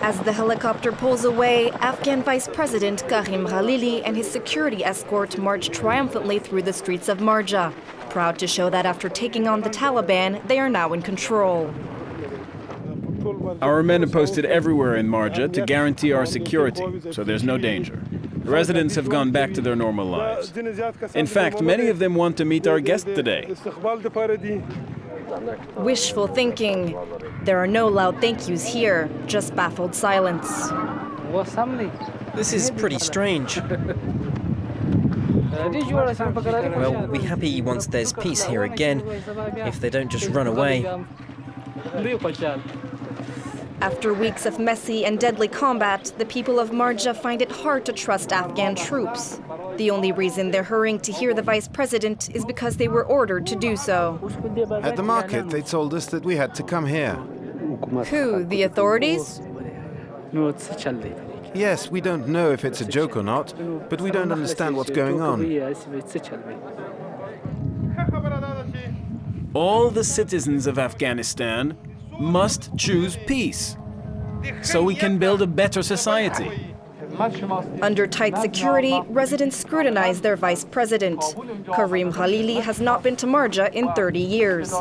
As the helicopter pulls away, Afghan Vice President Karim Khalili and his security escort march triumphantly through the streets of Marja, proud to show that after taking on the Taliban, they are now in control. Our men are posted everywhere in Marja to guarantee our security, so there's no danger. The residents have gone back to their normal lives. In fact, many of them want to meet our guest today. Wishful thinking. There are no loud thank yous here, just baffled silence. This is pretty strange. Well, we'll be happy once there's peace here again, if they don't just run away. After weeks of messy and deadly combat, the people of Marja find it hard to trust Afghan troops. The only reason they're hurrying to hear the vice president is because they were ordered to do so. At the market, they told us that we had to come here. Who, the authorities? Yes, we don't know if it's a joke or not, but we don't understand what's going on. All the citizens of Afghanistan must choose peace, so we can build a better society. Under tight security, residents scrutinize their vice president. Karim Khalili has not been to Marja in 30 years.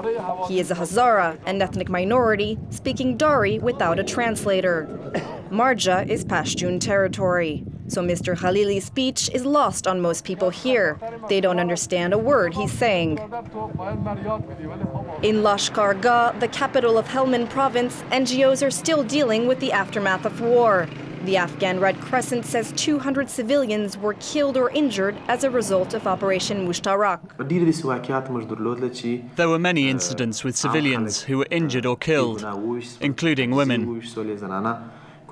He is a Hazara, an ethnic minority, speaking Dari without a translator. Marja is Pashtun territory, so Mr. Khalili's speech is lost on most people here. They don't understand a word he's saying. In Lashkar Gah, the capital of Helmand province, NGOs are still dealing with the aftermath of war. The Afghan Red Crescent says 200 civilians were killed or injured as a result of Operation Mushtarak. There were many incidents with civilians who were injured or killed, including women.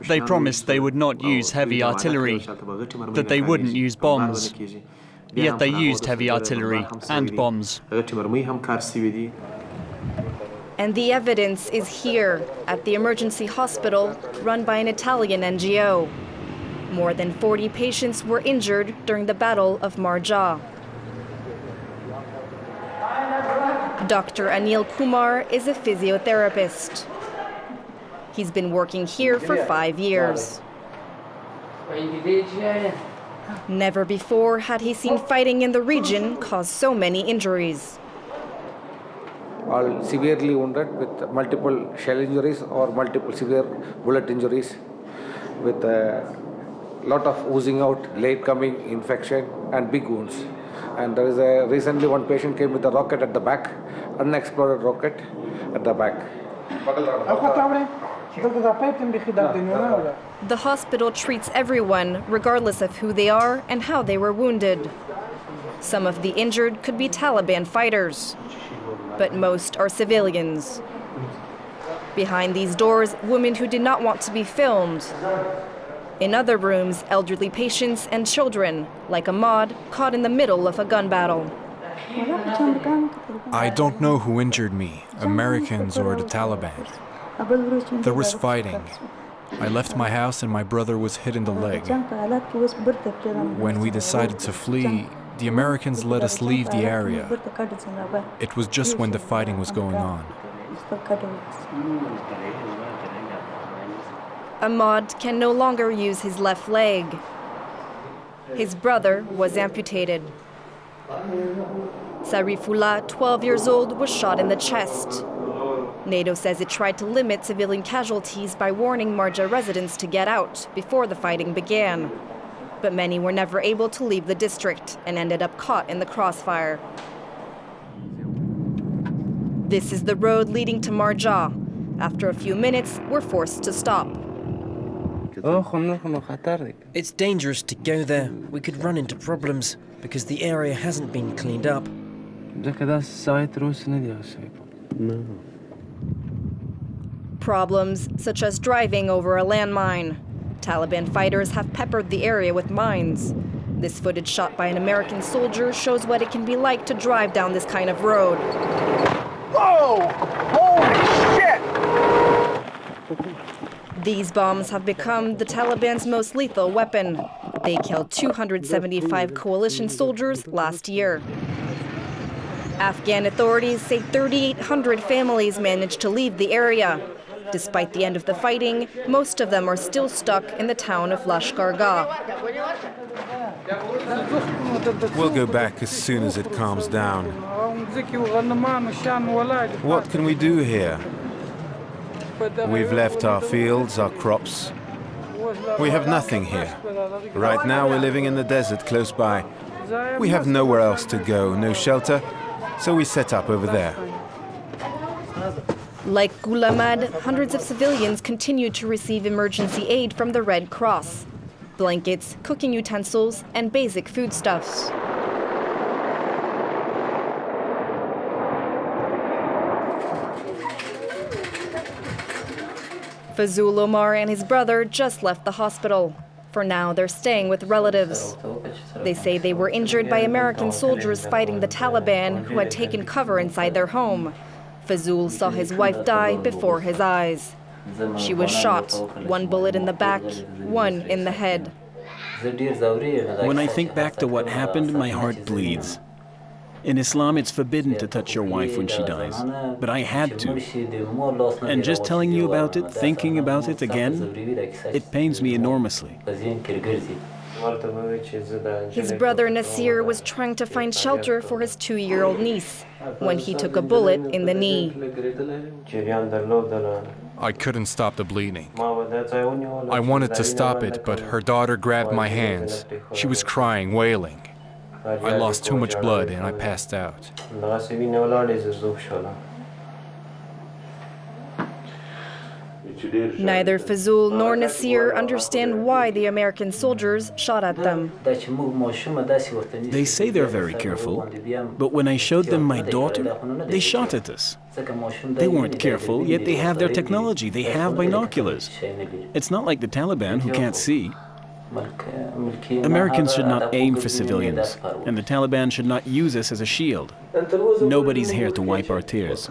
They promised they would not use heavy artillery, that they wouldn't use bombs. Yet they used heavy artillery and bombs. And the evidence is here, at the emergency hospital run by an Italian NGO. More than 40 patients were injured during the Battle of Marja. Dr. Anil Kumar is a physiotherapist. He's been working here for 5 years. Never before had he seen fighting in the region cause so many injuries. All severely wounded with multiple shell injuries or multiple severe bullet injuries, with a lot of oozing out, late coming infection and big wounds. And there is recently one patient came with a rocket at the back, unexploded rocket at the back. The hospital treats everyone, regardless of who they are and how they were wounded. Some of the injured could be Taliban fighters, but most are civilians. Behind these doors, women who did not want to be filmed. In other rooms, elderly patients and children, like Ahmad, caught in the middle of a gun battle. I don't know who injured me, Americans or the Taliban. There was fighting. I left my house and my brother was hit in the leg. When we decided to flee, the Americans let us leave the area. It was just when the fighting was going on. Ahmad can no longer use his left leg. His brother was amputated. Sarifullah, 12 years old, was shot in the chest. NATO says it tried to limit civilian casualties by warning Marja residents to get out before the fighting began. But many were never able to leave the district and ended up caught in the crossfire. This is the road leading to Marja. After a few minutes, we're forced to stop. It's dangerous to go there. We could run into problems because the area hasn't been cleaned up. Problems such as driving over a landmine. Taliban fighters have peppered the area with mines. This footage shot by an American soldier shows what it can be like to drive down this kind of road. Whoa! Holy shit! These bombs have become the Taliban's most lethal weapon. They killed 275 coalition soldiers last year. Afghan authorities say 3,800 families managed to leave the area. Despite the end of the fighting, most of them are still stuck in the town of Lashkar-Gah. We'll go back as soon as it calms down. What can we do here? We've left our fields, our crops. We have nothing here. Right now we're living in the desert close by. We have nowhere else to go, no shelter, so we set up over there. Like Gulamad, hundreds of civilians continue to receive emergency aid from the Red Cross. Blankets, cooking utensils, and basic foodstuffs. Fazul Omar and his brother just left the hospital. For now, they're staying with relatives. They say they were injured by American soldiers fighting the Taliban who had taken cover inside their home. Fazul saw his wife die before his eyes. She was shot, one bullet in the back, one in the head. When I think back to what happened, my heart bleeds. In Islam, it's forbidden to touch your wife when she dies, but I had to. And just telling you about it, thinking about it again, it pains me enormously. His brother Nasir was trying to find shelter for his 2-year-old niece when he took a bullet in the knee. I couldn't stop the bleeding. I wanted to stop it, but her daughter grabbed my hands. She was crying, wailing. I lost too much blood and I passed out. Neither Fazul nor Nasir understand why the American soldiers shot at them. They say they're very careful, but when I showed them my daughter, they shot at us. They weren't careful, yet they have their technology, they have binoculars. It's not like the Taliban who can't see. Americans should not aim for civilians, and the Taliban should not use us as a shield. Nobody's here to wipe our tears.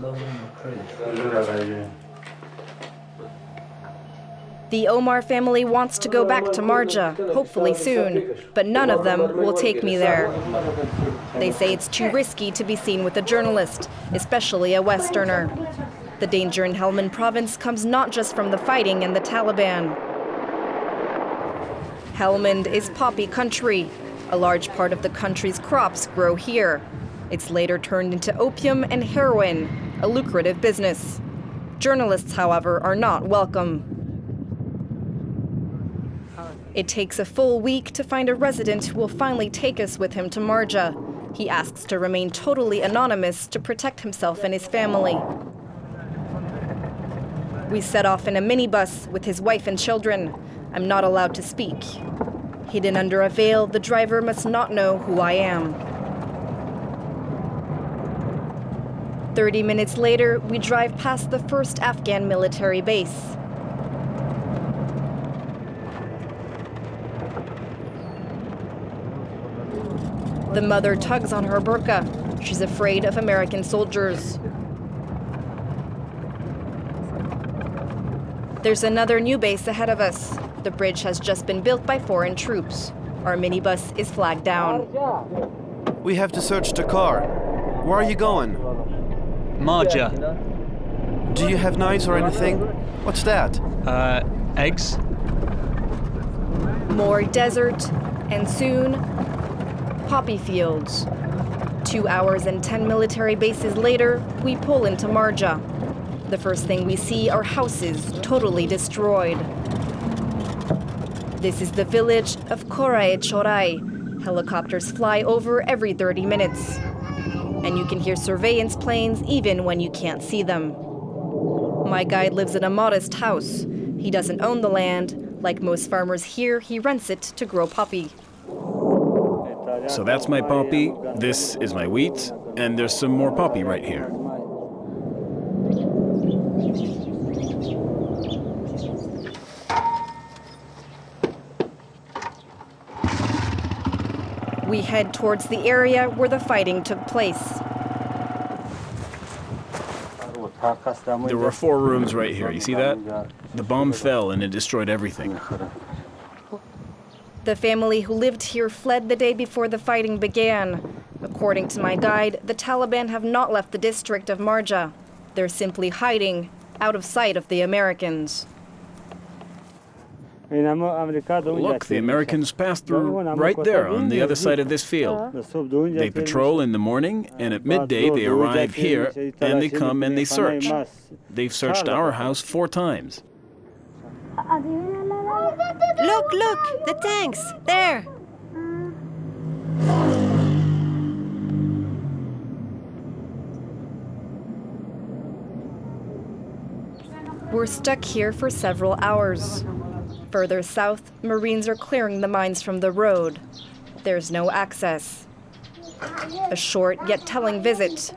The Omar family wants to go back to Marja, hopefully soon, but none of them will take me there. They say it's too risky to be seen with a journalist, especially a Westerner. The danger in Helmand province comes not just from the fighting and the Taliban. Helmand is poppy country. A large part of the country's crops grow here. It's later turned into opium and heroin, a lucrative business. Journalists, however, are not welcome. It takes a full week to find a resident who will finally take us with him to Marja. He asks to remain totally anonymous to protect himself and his family. We set off in a minibus with his wife and children. I'm not allowed to speak. Hidden under a veil, the driver must not know who I am. 30 minutes later, we drive past the first Afghan military base. The mother tugs on her burqa. She's afraid of American soldiers. There's another new base ahead of us. The bridge has just been built by foreign troops. Our minibus is flagged down. We have to search the car. Where are you going? Marja. Do you have knives or anything? What's that? Eggs. More desert, and soon, poppy fields. 2 hours and 10 military bases later, we pull into Marja. The first thing we see are houses totally destroyed. This is the village of Chorai. Helicopters fly over every 30 minutes. And you can hear surveillance planes even when you can't see them. My guide lives in a modest house. He doesn't own the land. Like most farmers here, he rents it to grow poppy. So that's my poppy, this is my wheat, and there's some more poppy right here. We head towards the area where the fighting took place. There were 4 rooms right here, you see that? The bomb fell and it destroyed everything. The family who lived here fled the day before the fighting began. According to my guide, the Taliban have not left the district of Marja. They're simply hiding, out of sight of the Americans. Look, the Americans pass through right there on the other side of this field. They patrol in the morning, and at midday they arrive here, and they come and they search. They've searched our house 4 times. Look, the tanks, there. We're stuck here for several hours. Further south, Marines are clearing the mines from the road. There's no access. A short yet telling visit.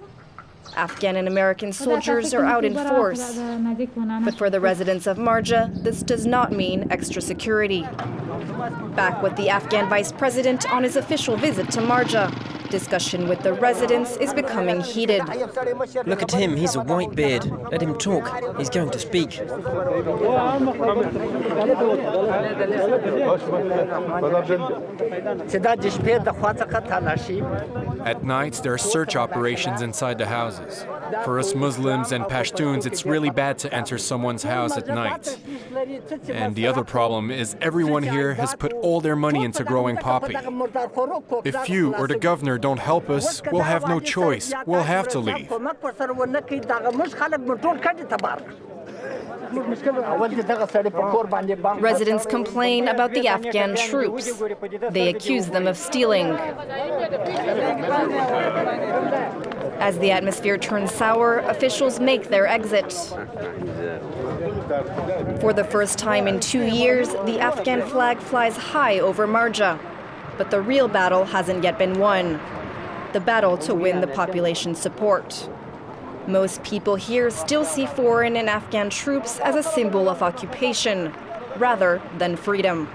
Afghan and American soldiers are out in force. But for the residents of Marja, this does not mean extra security. Back with the Afghan vice president on his official visit to Marja. Discussion with the residents is becoming heated. Look at him, he's a white beard. Let him talk. He's going to speak. At night, there are search operations inside the houses. For us Muslims and Pashtuns, it's really bad to enter someone's house at night. And the other problem is everyone here has put all their money into growing poppy. If you or the governor don't help us, we'll have no choice. We'll have to leave. Residents complain about the Afghan troops. They accuse them of stealing. As the atmosphere turns sour, officials make their exit. For the first time in 2 years, the Afghan flag flies high over Marja. But the real battle hasn't yet been won. The battle to win the population's support. Most people here still see foreign and Afghan troops as a symbol of occupation, rather than freedom.